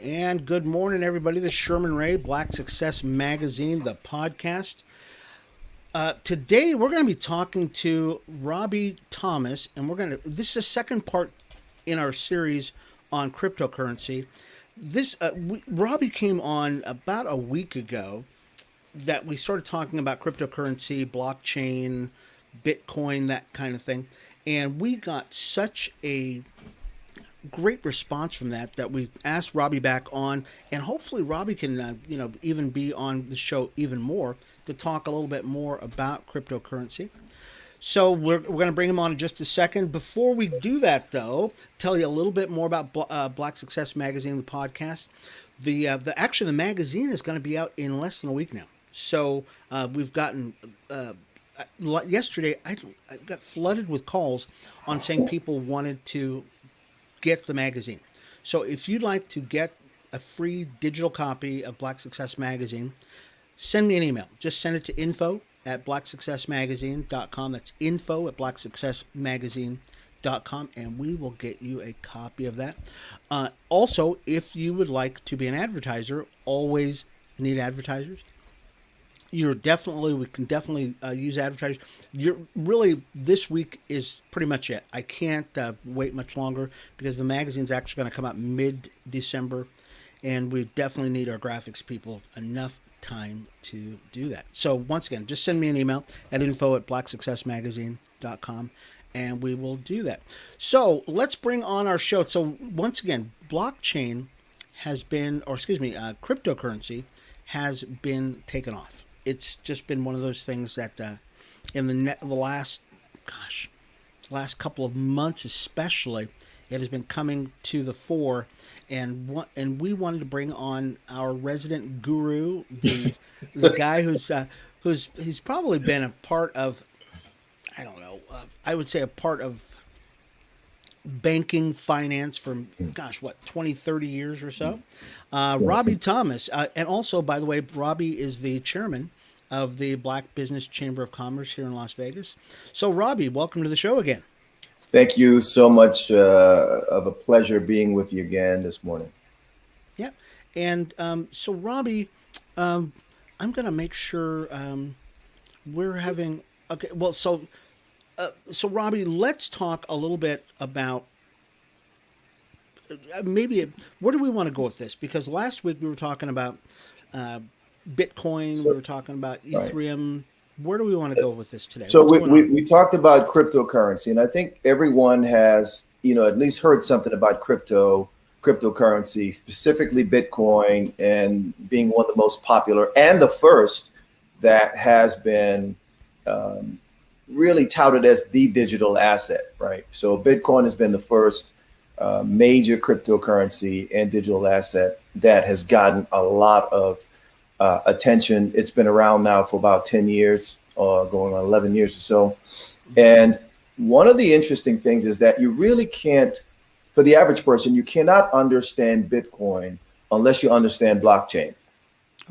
And good morning, everybody. This is Sherman Ray, Black Success Magazine, the podcast. Today, we're going to be talking to Robby Thomas, and this is the second part in our series on cryptocurrency. Robby came on about a week ago that we started talking about cryptocurrency, blockchain, Bitcoin, that kind of thing. And we got such a great response from that we asked Robby back on, and hopefully Robby can even be on the show even more to talk a little bit more about cryptocurrency. So we're going to bring him on in just a second. Before we do that, though, tell you a little bit more about Black Success Magazine, the podcast. The magazine is going to be out in less than a week now. So we've gotten yesterday I got flooded with calls on saying people wanted to get the magazine. So if you'd like to get a free digital copy of Black Success Magazine, send me an email. Just send it to info@blacksuccessmagazine.com. That's info@blacksuccessmagazine.com, and we will get you a copy of that. Also, if you would like to be an advertiser, always need advertisers. We can definitely use advertisers. This week is pretty much it. I can't wait much longer because the magazine's actually going to come out mid-December, and we definitely need our graphics people enough time to do that. So once again, just send me an email at info@blacksuccessmagazine.com, and we will do that. So let's bring on our show. So once again, cryptocurrency has been taken off. It's just been one of those things that in the last couple of months especially, it has been coming to the fore, and we wanted to bring on our resident guru, the guy who's probably been a part of, I would say a part of banking finance for 20, 30 years or so. Robby Thomas, and also, by the way, Robby is the chairman of the Black Business Chamber of Commerce here in Las Vegas. So Robby, welcome to the show again. Thank you so much. Of a pleasure being with you again this morning. Yeah. And so Robby, I'm going to make sure we're having, okay. Well, so Robby, let's talk a little bit about where do we want to go with this? Because last week we were talking about Bitcoin, we were talking about Ethereum. Right. Where do we want to go with this today? So we talked about cryptocurrency, and I think everyone has, at least heard something about cryptocurrency, specifically Bitcoin, and being one of the most popular and the first that has been really touted as the digital asset, right? So Bitcoin has been the first major cryptocurrency and digital asset that has gotten a lot of attention. It's been around now for about 10 years, going on 11 years or so. And one of the interesting things is that you really can't, for the average person, you cannot understand Bitcoin unless you understand blockchain.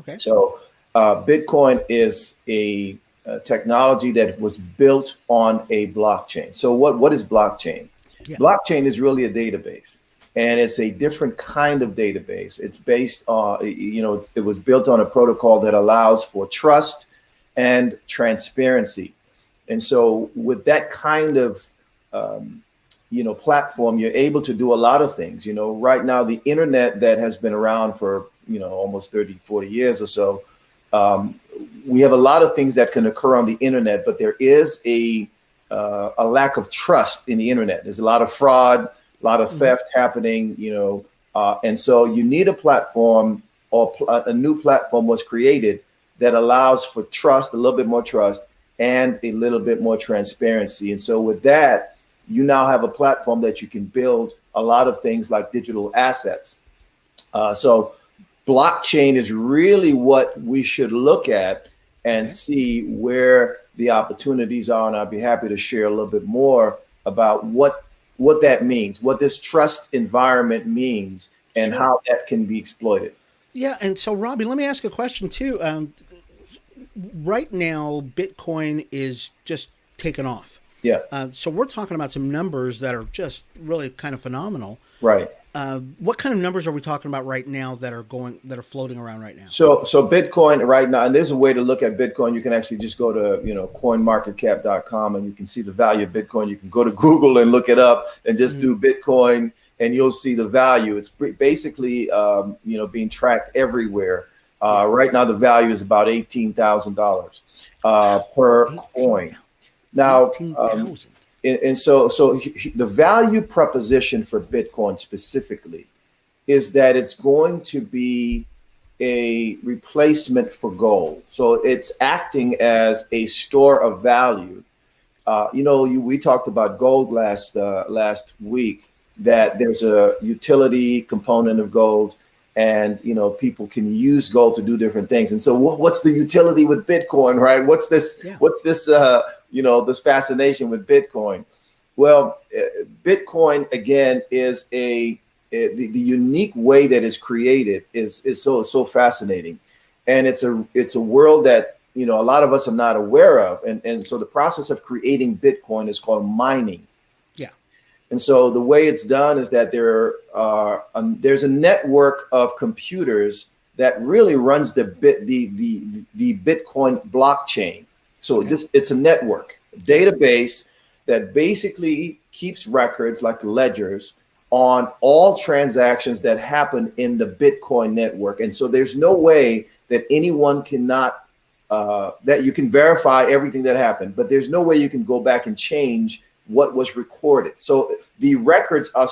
Okay. So Bitcoin is a technology that was built on a blockchain. So what is blockchain? Yeah. Blockchain is really a database. And it's a different kind of database. It's based on, it was built on a protocol that allows for trust and transparency. And so with that kind of, platform, you're able to do a lot of things. Right now, the internet that has been around for, almost 30, 40 years or so, we have a lot of things that can occur on the internet, but there is a lack of trust in the internet. There's a lot of fraud, a lot of theft happening, and so you need a platform, or a new platform was created that allows for trust, a little bit more trust, and a little bit more transparency. And so with that, you now have a platform that you can build a lot of things like digital assets. So blockchain is really what we should look at and see where the opportunities are. And I'd be happy to share a little bit more about what that means, what this trust environment means, and how that can be exploited. Yeah. And so, Robby, let me ask a question too. Right now, Bitcoin is just taken off. Yeah. So we're talking about some numbers that are just really kind of phenomenal. Right. What kind of numbers are we talking about right now that are floating around right now? So Bitcoin right now, and there's a way to look at Bitcoin. You can actually just go to, coinmarketcap.com and you can see the value of Bitcoin. You can go to Google and look it up and just do Bitcoin and you'll see the value. It's basically, being tracked everywhere. Right now, the value is about $18,000 per 18, coin. Now, 18,000. and so the value proposition for Bitcoin specifically is that it's going to be a replacement for gold. So it's acting as a store of value. We talked about gold last week, that there's a utility component of gold, and people can use gold to do different things. And so what's the utility with Bitcoin, right? What's this? Yeah. What's this? This fascination with Bitcoin? Well, Bitcoin again is the unique way that it's created is so fascinating, and it's a world that a lot of us are not aware of, and so the process of creating Bitcoin is called mining. Yeah. And so the way it's done is that there's a network of computers that really runs the Bitcoin blockchain. So it's a network, a database that basically keeps records like ledgers on all transactions that happen in the Bitcoin network. And so there's no way that anyone cannot, that you can verify everything that happened, but there's no way you can go back and change what was recorded. So the records are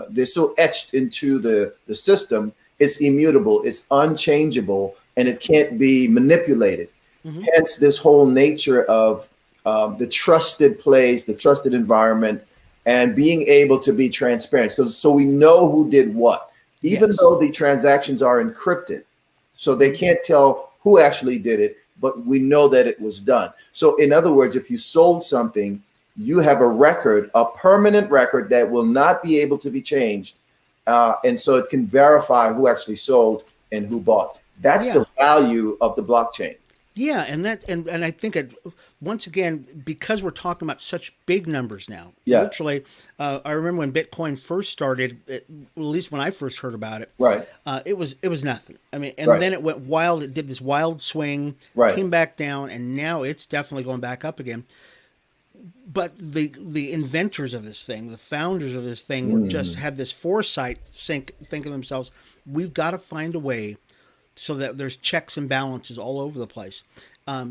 they're so etched into the system, it's immutable, it's unchangeable, and it can't be manipulated. Mm-hmm. Hence this whole nature of the trusted place, the trusted environment, and being able to be transparent. So we know who did what, even though the transactions are encrypted. So they can't tell who actually did it, but we know that it was done. So in other words, if you sold something, you have a record, a permanent record that will not be able to be changed. And so it can verify who actually sold and who bought. That's the value of the blockchain. Yeah, and I think once again, because we're talking about such big numbers now. Yeah. Literally, I remember when Bitcoin first started, at least when I first heard about it. Right. It was nothing. I mean, and then it went wild. It did this wild swing. Right. Came back down, and now it's definitely going back up again. But the inventors of this thing, the founders of this thing, just had this foresight, think of themselves, we've got to find a way so that there's checks and balances all over the place.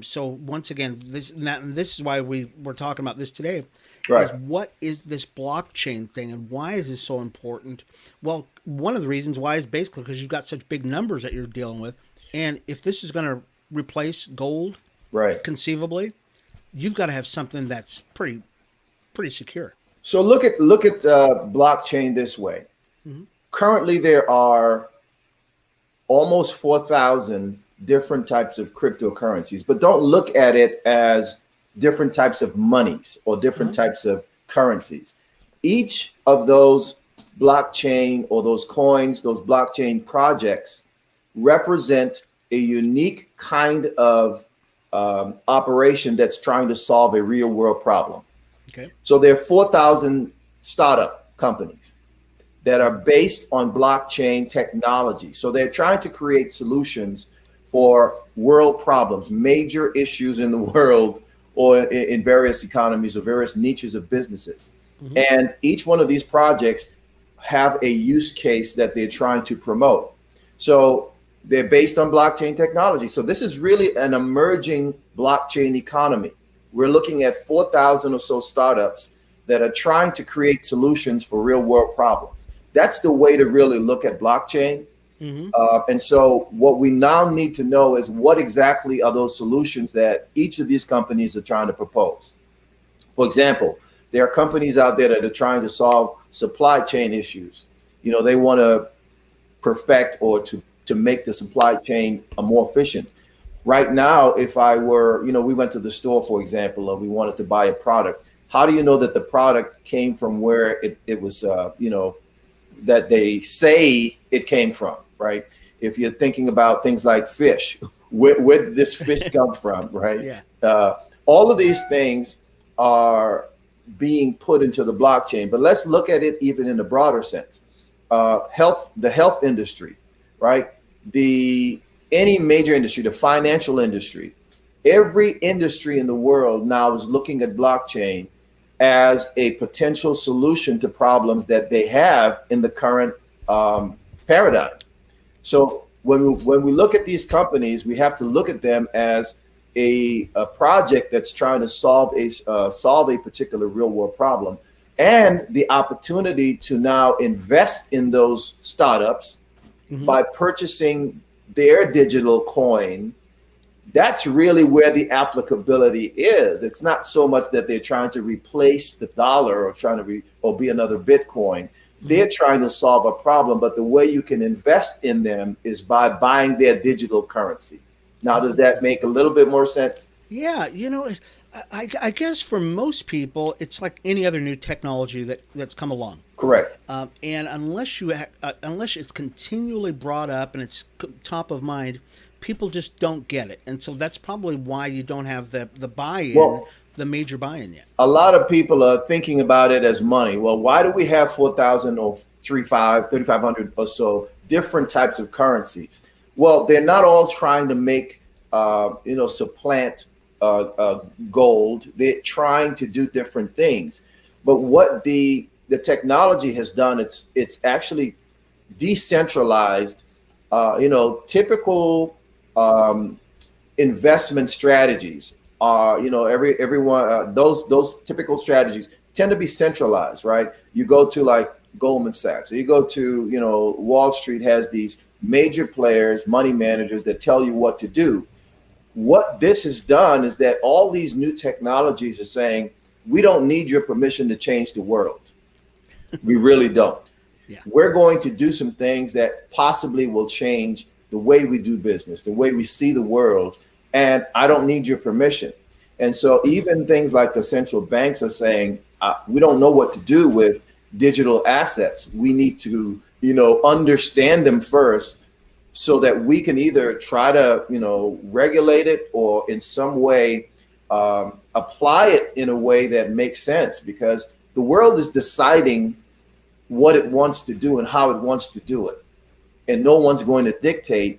So once again, this is why we're talking about this today. Right. Is what is this blockchain thing and why is this so important? Well, one of the reasons why is basically because you've got such big numbers that you're dealing with. And if this is going to replace gold, conceivably, you've got to have something that's pretty secure. So look at blockchain this way. Mm-hmm. Currently, there are almost 4,000 different types of cryptocurrencies, but don't look at it as different types of monies or different types of currencies. Each of those blockchain or those coins, those blockchain projects represent a unique kind of operation that's trying to solve a real world problem. Okay. So there are 4,000 startup companies that are based on blockchain technology. So they're trying to create solutions for world problems, major issues in the world or in various economies or various niches of businesses. Mm-hmm. And each one of these projects have a use case that they're trying to promote. So they're based on blockchain technology. So this is really an emerging blockchain economy. We're looking at 4,000 or so startups that are trying to create solutions for real world problems. That's the way to really look at blockchain. Mm-hmm. And so what we now need to know is what exactly are those solutions that each of these companies are trying to propose. For example, there are companies out there that are trying to solve supply chain issues. They want to perfect or to make the supply chain more efficient. Right now, if I were, we went to the store, for example, and we wanted to buy a product. How do you know that the product came from where it was, that they say it came from, right? If you're thinking about things like fish, where did this fish come from, right? Yeah. All of these things are being put into the blockchain. But let's look at it even in a broader sense. The health industry, right? Any major industry, the financial industry, every industry in the world now is looking at blockchain as a potential solution to problems that they have in the current paradigm. So when we look at these companies, we have to look at them as a project that's trying to solve a particular real world problem, and the opportunity to now invest in those startups by purchasing their digital coin. That's really where the applicability is. It's not so much that they're trying to replace the dollar or trying to or be another Bitcoin. They're trying to solve a problem, but the way you can invest in them is by buying their digital currency. Now, does that make a little bit more sense? Yeah, I guess for most people, it's like any other new technology that's come along. Correct. And unless it's continually brought up and it's top of mind, people just don't get it. And so that's probably why you don't have the buy-in, the major buy-in yet. A lot of people are thinking about it as money. Well, why do we have 4,000 or 3,500 or so different types of currencies? Well, they're not all trying to make, supplant gold. They're trying to do different things. But what the technology has done, it's actually decentralized. Typical investment strategies are, everyone those typical strategies tend to be centralized, right? You go to like Goldman Sachs, or you go to, Wall Street has these major players, money managers that tell you what to do. What this has done is that all these new technologies are saying, we don't need your permission to change the world. We really don't. Yeah. We're going to do some things that possibly will change the way we do business, the way we see the world, and I don't need your permission. And so even things like the central banks are saying, we don't know what to do with digital assets. We need to, understand them first so that we can either try to, regulate it or in some way apply it in a way that makes sense, because the world is deciding what it wants to do and how it wants to do it. And no one's going to dictate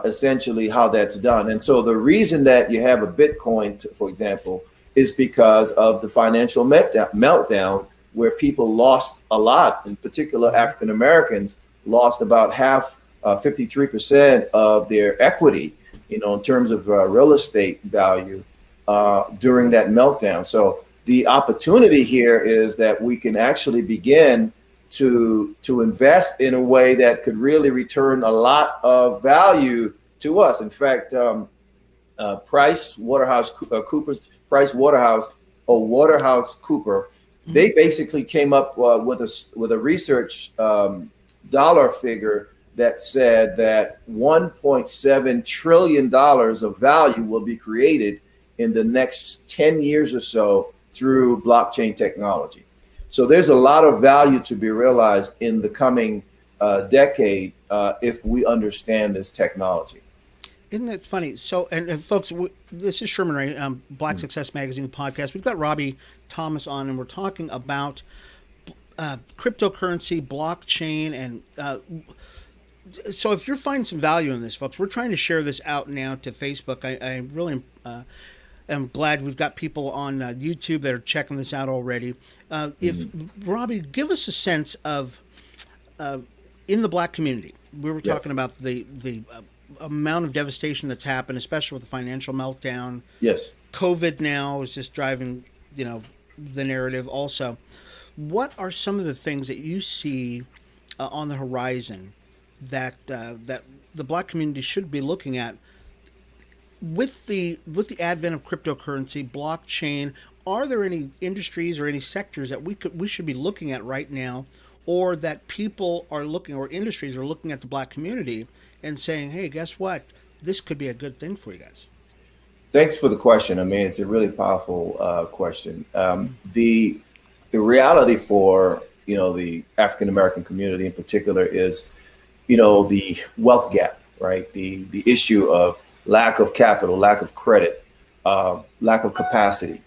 essentially how that's done. And so the reason that you have a Bitcoin, for example, is because of the financial meltdown where people lost a lot. In particular, African Americans lost about 53% of their equity, in terms of real estate value during that meltdown. So the opportunity here is that we can actually begin to invest in a way that could really return a lot of value to us. In fact, Price Waterhouse Cooper, they basically came up with a research dollar figure that said that $1.7 trillion of value will be created in the next 10 years or so through blockchain technology. So there's a lot of value to be realized in the coming decade if we understand this technology. Isn't it funny? So, and folks, this is Sherman Ray, Black Success Magazine podcast. We've got Robby Thomas on, and we're talking about cryptocurrency, blockchain, and so if you're finding some value in this, folks, we're trying to share this out now to Facebook. I really am glad we've got people on YouTube that are checking this out already. If Robby, give us a sense of in the Black community, we were talking about the amount of devastation that's happened, especially with the financial meltdown. Yes. COVID now is just driving, the narrative also. What are some of the things that you see on the horizon that the Black community should be looking at with the advent of cryptocurrency, blockchain? Are there any industries or any sectors that we should be looking at right now, or that people are looking, or industries are looking at the Black community and saying, hey, guess what? This could be a good thing for you guys? Thanks for the question. I mean, it's a really powerful question. The reality for, the African American community in particular is, the wealth gap, right? The issue of lack of capital, lack of credit, lack of capacity.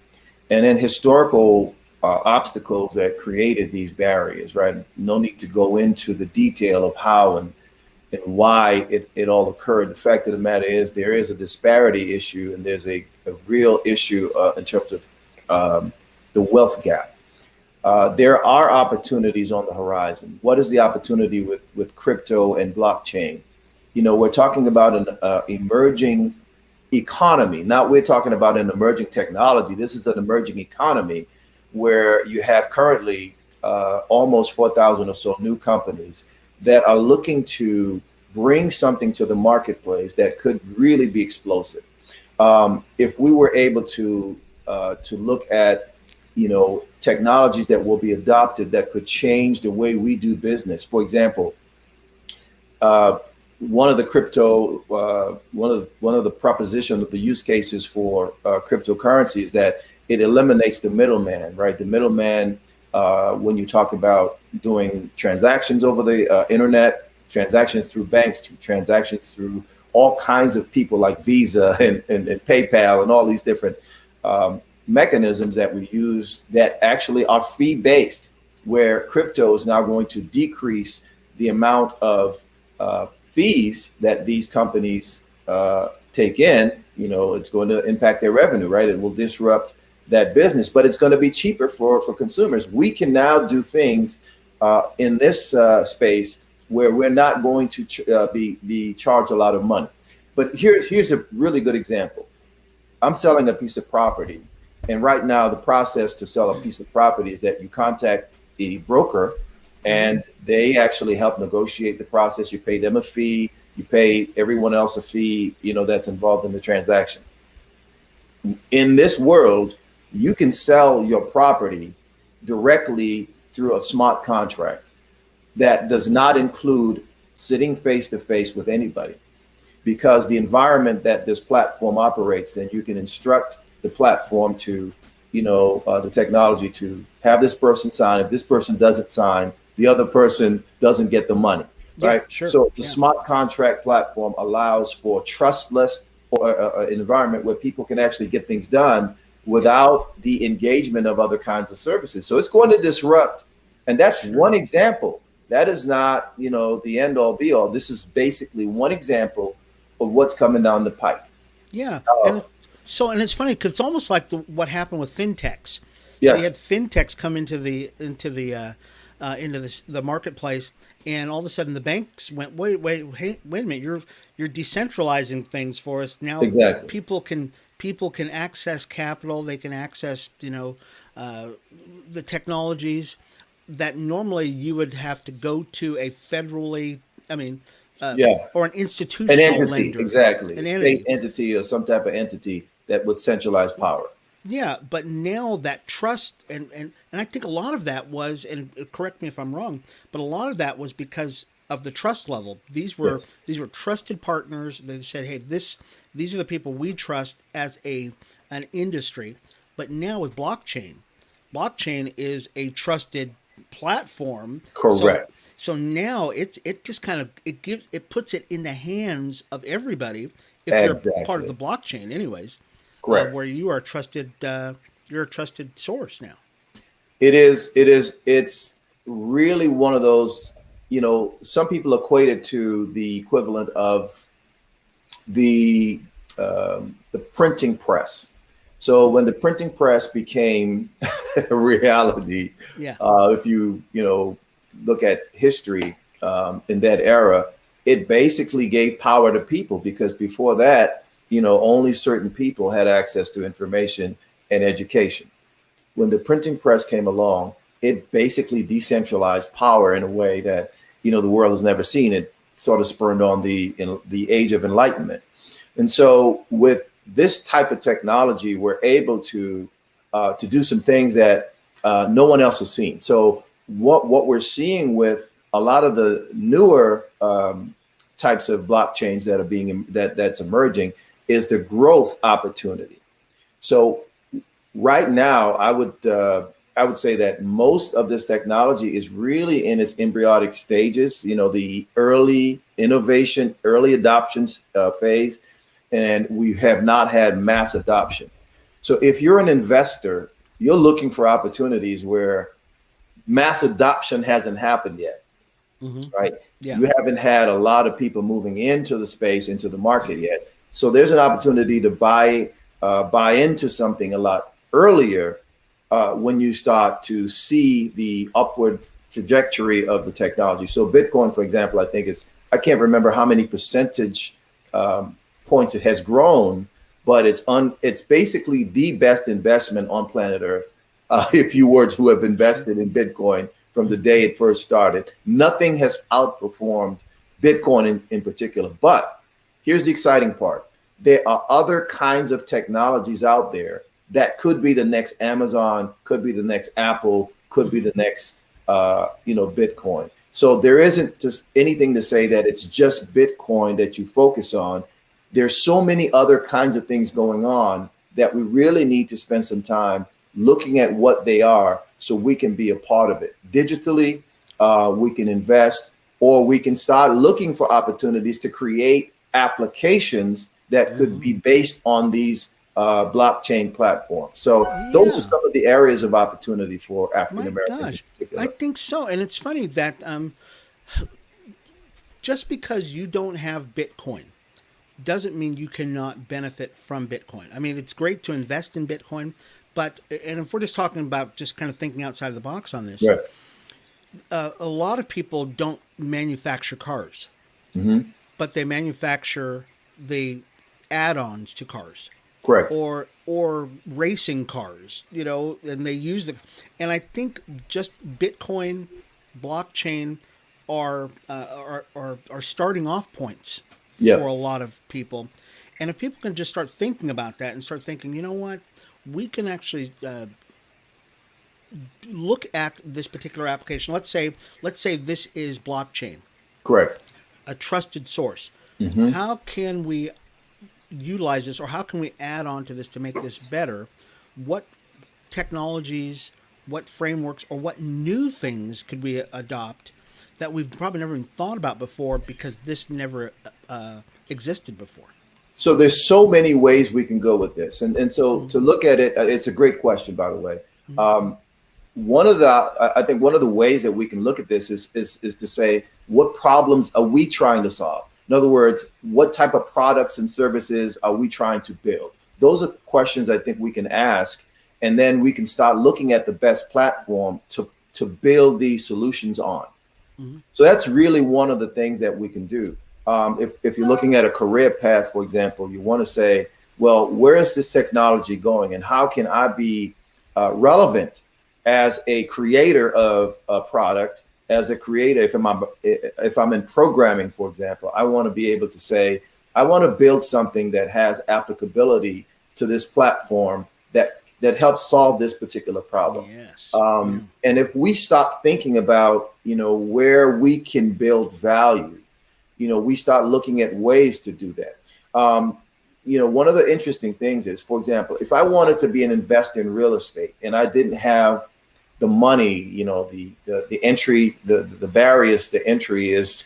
And in historical obstacles that created these barriers, right? No need to go into the detail of how and why it all occurred. The fact of the matter is there is a disparity issue, and there's a real issue in terms of the wealth gap. There are opportunities on the horizon. What is the opportunity with crypto and blockchain? We're talking about an emerging economy. Now we're talking about an emerging technology. This is an emerging economy where you have currently almost 4,000 or so new companies that are looking to bring something to the marketplace that could really be explosive. If we were able to look at, technologies that will be adopted that could change the way we do business. For example, one of the proposition of the use cases for cryptocurrency is that it eliminates the middleman, right? The middleman, when you talk about doing transactions over the internet, transactions through banks, transactions through all kinds of people like Visa and PayPal and all these different mechanisms that we use that actually are fee-based, where crypto is now going to decrease the amount of fees that these companies take in. It's going to impact their revenue, right? It will disrupt that business, but it's going to be cheaper for consumers. We can now do things in this space where we're not going to be charged a lot of money. But here's a really good example. I'm selling a piece of property, and right now the process to sell a piece of property is that you contact a broker, and they actually help negotiate the process. You pay them a fee, you pay everyone else a fee, that's involved in the transaction. In this world, you can sell your property directly through a smart contract that does not include sitting face to face with anybody, because the environment that this platform operates in, you can instruct the platform to, the technology to have this person sign. If this person doesn't sign, the other person doesn't get the money, right? Sure. So the smart contract platform allows for trustless environment where people can actually get things done without the engagement of other kinds of services. So it's going to disrupt, and that's one example. That is not, the end all be all. This is basically one example of what's coming down the pike. Yeah, and it's funny because it's almost like what happened with fintechs. Yes. So you had fintechs come into the marketplace, and all of a sudden the banks went, wait a minute, you're decentralizing things for us now. Exactly. People can access capital. They can access the technologies that normally you would have to go to a federally, or an institutional lender. Exactly. An state entity or some type of entity that would centralize power. Yeah, but now that trust and I think a lot of that was, and correct me if I'm wrong, but a lot of that was because of the trust level. These were trusted partners. They said, "Hey, these are the people we trust as an industry." But now with blockchain is a trusted platform. Correct. So now it just kind of it puts it in the hands of everybody if they're part of the blockchain, anyways. Correct. Where you are trusted, you're a trusted source now. It's really one of those. Some people equate it to the equivalent of the printing press. So when the printing press became a reality, if you look at history in that era, it basically gave power to people, because before that, only certain people had access to information and education. When the printing press came along, it basically decentralized power in a way that the world has never seen. It sort of spurned on the age of enlightenment. And so with this type of technology, we're able to do some things that no one else has seen. So what we're seeing with a lot of the newer types of blockchains that are that's emerging is the growth opportunity. So right now, I would say that most of this technology is really in its embryonic stages, the early innovation, early adoptions phase, and we have not had mass adoption. So if you're an investor, you're looking for opportunities where mass adoption hasn't happened yet, right? Yeah. You haven't had a lot of people moving into the space, into the market yet. So there's an opportunity to buy into something a lot earlier when you start to see the upward trajectory of the technology. So Bitcoin, for example, I think I can't remember how many percentage points it has grown, but it's basically the best investment on planet Earth. If you were to have invested in Bitcoin from the day it first started, nothing has outperformed Bitcoin in particular. But here's the exciting part. There are other kinds of technologies out there that could be the next Amazon, could be the next Apple, could be the next, Bitcoin. So there isn't just anything to say that it's just Bitcoin that you focus on. There's so many other kinds of things going on that we really need to spend some time looking at what they are so we can be a part of it. Digitally, we can invest, or we can start looking for opportunities to create applications that could be based on these blockchain platforms. So those are some of the areas of opportunity for African Americans in particular. I think so. And it's funny that just because you don't have Bitcoin doesn't mean you cannot benefit from Bitcoin. I mean, it's great to invest in Bitcoin, but, and if we're just talking about just kind of thinking outside of the box on this, Right. A lot of people don't manufacture cars, but they manufacture the add-ons to cars. Correct. Or racing cars, and they use and I think just Bitcoin, blockchain are starting off points for a lot of people. And if people can just start thinking about that and start thinking, you know what, we can actually look at this particular application. Let's say this is blockchain. Correct. A trusted source. How can we utilize this, or how can we add on to this to make this better? What technologies, what frameworks, or what new things could we adopt that we've probably never even thought about before because this never existed before? So there's so many ways we can go with this. And so to look at it, it's a great question, by the way. I think one of the ways that we can look at this is to say, what problems are we trying to solve? In other words, what type of products and services are we trying to build? Those are questions I think we can ask, and then we can start looking at the best platform to build these solutions on. So that's really one of the things that we can do. If you're looking at a career path, for example, you want to say, well, where is this technology going, and how can I be relevant as a creator of a product? As a creator, if I'm in programming, for example, I want to be able to say, I want to build something that has applicability to this platform that helps solve this particular problem. Yes. And if we stop thinking about, where we can build value, we start looking at ways to do that. One of the interesting things is, for example, if I wanted to be an investor in real estate and I didn't have the money, the entry, the barriers to entry is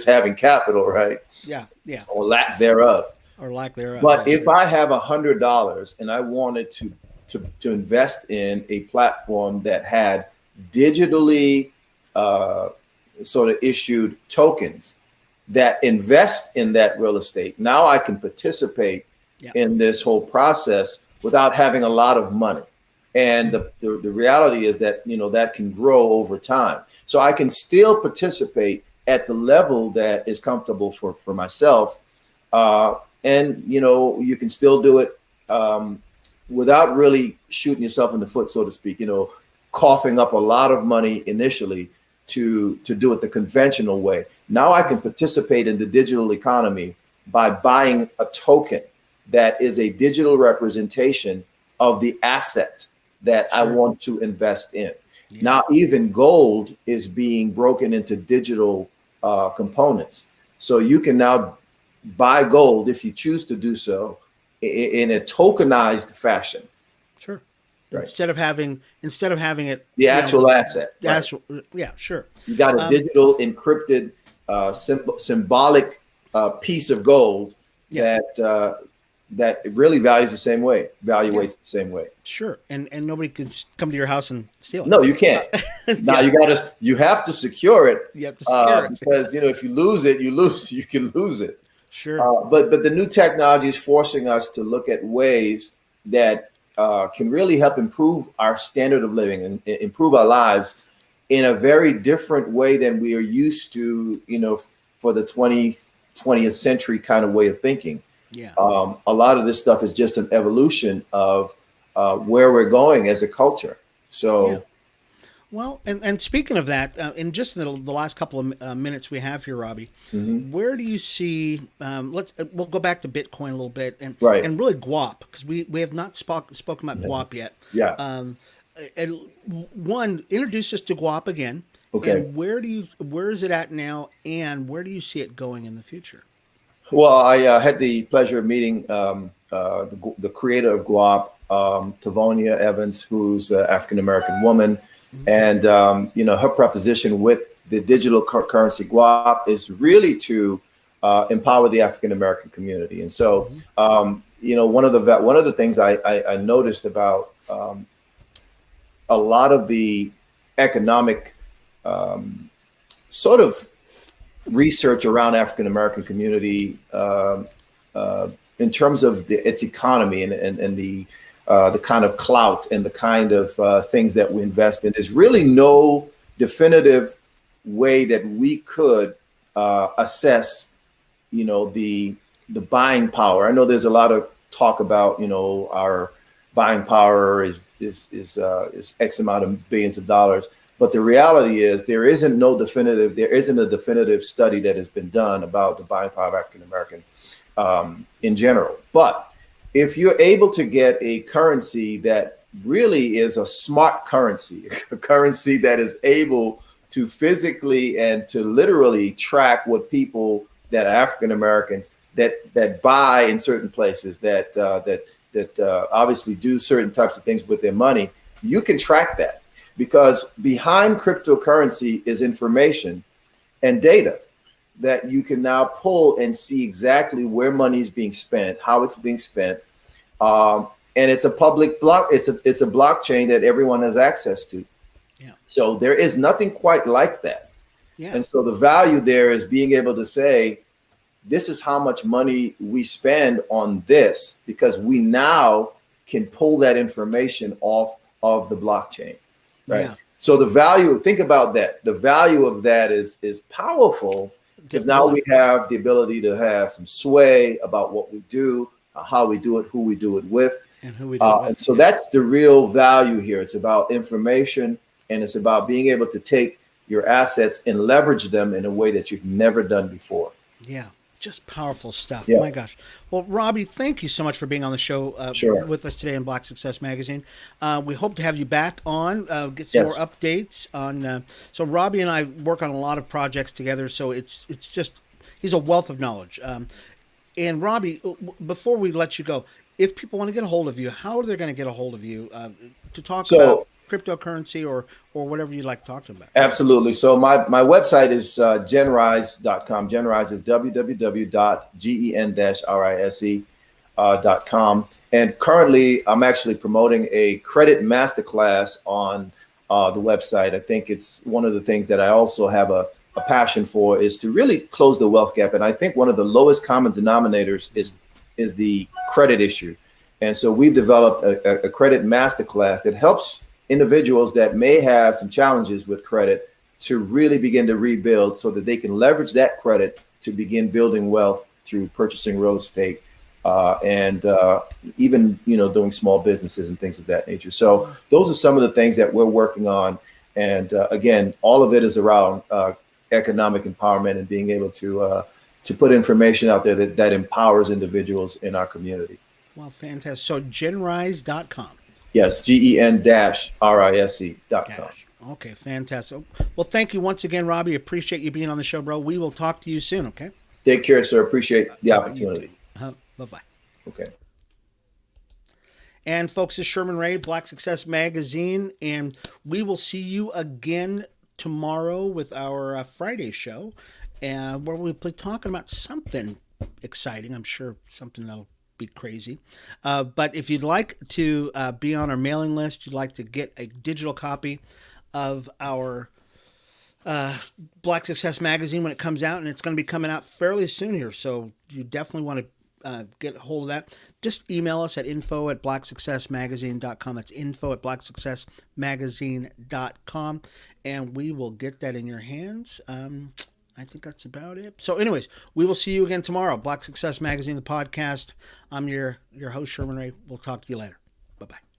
having capital, right? Yeah. Or lack thereof. But if I have $100 and I wanted to invest in a platform that had digitally sort of issued tokens that invest in that real estate, now I can participate in this whole process without having a lot of money. And the reality is that, that can grow over time. So I can still participate at the level that is comfortable for myself. And, you can still do it without really shooting yourself in the foot, so to speak, coughing up a lot of money initially to do it the conventional way. Now I can participate in the digital economy by buying a token that is a digital representation of the asset that I want to invest in. Yeah. Now, even gold is being broken into digital components. So you can now buy gold if you choose to do so in a tokenized fashion. Sure. Right. Instead of having it the actual asset. The actual, yeah, sure. You got a digital encrypted symbolic piece of gold that that really values the same way, evaluates the same way. Sure. And nobody can come to your house and steal it. No, you can't. Now you have to secure it. You have to secure it. Because, if you lose it, you can lose it. Sure. But the new technology is forcing us to look at ways that can really help improve our standard of living and improve our lives in a very different way than we are used to, for the 20th century kind of way of thinking. Yeah. A lot of this stuff is just an evolution of where we're going as a culture. So. Yeah. Well, and speaking of that, in just the last couple of minutes we have here, Robby, where do you see? We'll go back to Bitcoin a little bit, and really guap, because we have not spoken about guap yet. Yeah. And one, introduce us to guap again. Okay. And where is it at now, and where do you see it going in the future? Well, I had the pleasure of meeting the creator of guap, Tavonia Evans, who's an African American woman. And, her proposition with the digital currency guap is really to empower the African American community. And so, one of the things I noticed about a lot of the economic sort of research around African American community in terms of its economy and the kind of clout and the kind of things that we invest in. There's really no definitive way that we could assess, the buying power. I know there's a lot of talk about, our buying power is X amount of billions of dollars, but the reality is there isn't a definitive study that has been done about the buying power of African American in general. But if you're able to get a currency that really is a smart currency, a currency that is able to physically and to literally track what people that are African Americans that buy in certain places, that obviously do certain types of things with their money, you can track that, because behind cryptocurrency is information and data that you can now pull and see exactly where money is being spent, how it's being spent. And it's a public block. It's a blockchain that everyone has access to. Yeah. So there is nothing quite like that. Yeah. And so the value there is being able to say, this is how much money we spend on this, because we now can pull that information off of the blockchain. Right. Yeah. So the value, think about that. The value of that is powerful, because now we have the ability to have some sway about what we do, how we do it, who we do it with. And who we do it with. And so that's the real value here. It's about information, and it's about being able to take your assets and leverage them in a way that you've never done before. Yeah. Just powerful stuff. Yeah. Oh my gosh. Well, Robby, thank you so much for being on the show with us today in Black Success Magazine. We hope to have you back on, get some more updates on. So Robby and I work on a lot of projects together. So it's just, he's a wealth of knowledge. And Robby, before we let you go, if people want to get a hold of you, how are they going to get a hold of you to talk about cryptocurrency or whatever you'd like to talk to them about? Absolutely. So my website is genrise.com. Genrise is www.gen-rise.com. And currently, I'm actually promoting a credit masterclass on the website. I think it's one of the things that I also have a passion for, is to really close the wealth gap. And I think one of the lowest common denominators is the credit issue. And so we've developed a credit masterclass that helps individuals that may have some challenges with credit to really begin to rebuild, so that they can leverage that credit to begin building wealth through purchasing real estate and even doing small businesses and things of that nature. So those are some of the things that we're working on. And again, all of it is around economic empowerment and being able to put information out there that empowers individuals in our community. Well, fantastic. So genrise.com. Yes, GEN-RISE.com. Okay, fantastic. Well, thank you once again, Robby. Appreciate you being on the show, bro. We will talk to you soon, okay? Take care, sir. Appreciate the opportunity. Bye-bye. Okay. And folks, this is Sherman Ray, Black Success Magazine, and we will see you again tomorrow with our Friday show, where we'll be talking about something exciting. I'm sure something that'll be crazy. But if you'd like to be on our mailing list, you'd like to get a digital copy of our Black Success magazine when it comes out, and it's going to be coming out fairly soon here, so you definitely want to get a hold of that. Just email us at info@blacksuccessmagazine.com. That's info@blacksuccessmagazine.com, and we will get that in your hands. I think that's about it. So anyways, we will see you again tomorrow. Black Success Magazine, the podcast. I'm your host, Sherman Ray. We'll talk to you later. Bye-bye.